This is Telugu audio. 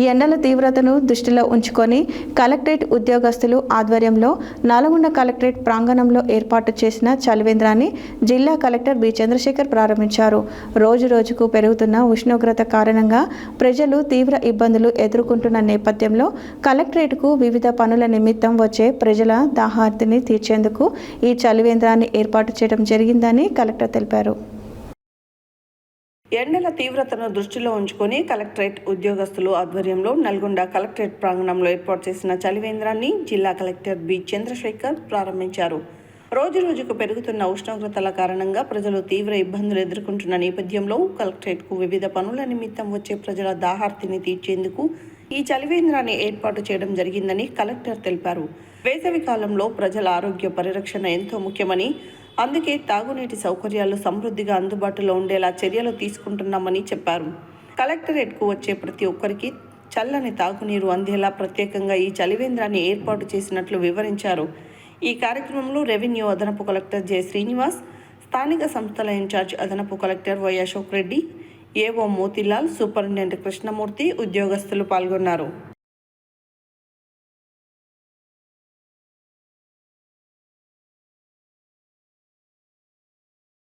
ఈ ఎండల తీవ్రతను దృష్టిలో ఉంచుకొని కలెక్టరేట్ ఉద్యోగస్తులు ఆధ్వర్యంలో నల్గొండ కలెక్టరేట్ ప్రాంగణంలో ఏర్పాటు చేసిన చలివేంద్రాన్ని జిల్లా కలెక్టర్ బి చంద్రశేఖర్ ప్రారంభించారు. రోజు రోజుకు పెరుగుతున్న ఉష్ణోగ్రత కారణంగా ప్రజలు తీవ్ర ఇబ్బందులు ఎదుర్కొంటున్న నేపథ్యంలో కలెక్టరేట్కు వివిధ పనుల నిమిత్తం వచ్చే ప్రజల దాహార్తిని తీర్చేందుకు ఈ చలివేంద్రాన్ని ఏర్పాటు చేయడం జరిగిందని కలెక్టర్ తెలిపారు. ఎండల తీవ్రతను దృష్టిలో ఉంచుకొని కలెక్టరేట్ ఉద్యోగస్తులు ఆధ్వర్యంలో నల్గొండ కలెక్టరేట్ ప్రాంగణంలో ఏర్పాటు చేసిన చలివేంద్రాన్ని జిల్లా కలెక్టర్ బి చంద్రశేఖర్ ప్రారంభించారు. రోజు రోజుకు పెరుగుతున్న ఉష్ణోగ్రతల కారణంగా ప్రజలు తీవ్ర ఇబ్బందులు ఎదుర్కొంటున్న నేపథ్యంలో కలెక్టరేట్కు వివిధ పనుల నిమిత్తం వచ్చే ప్రజల దాహార్తిని తీర్చేందుకు ఈ చలివేంద్రాన్ని ఏర్పాటు చేయడం జరిగిందని కలెక్టర్ తెలిపారు. వేసవి కాలంలో ప్రజల ఆరోగ్య పరిరక్షణ ఎంతో ముఖ్యమని, అందుకే తాగునీటి సౌకర్యాలు సమృద్ధిగా అందుబాటులో ఉండేలా చర్యలు తీసుకుంటున్నామని చెప్పారు. కలెక్టరేట్కు వచ్చే ప్రతి ఒక్కరికి చల్లని తాగునీరు అందేలా ప్రత్యేకంగా ఈ చలివేంద్రాన్ని ఏర్పాటు చేసినట్లు వివరించారు. ఈ కార్యక్రమంలో రెవెన్యూ అదనపు కలెక్టర్ జె శ్రీనివాస్, స్థానిక సంస్థల ఇన్ఛార్జ్ అదనపు collector Y Ashok Reddy, AO Motilal, superintendent Krishnamurthy, ఉద్యోగస్తులు పాల్గొన్నారు.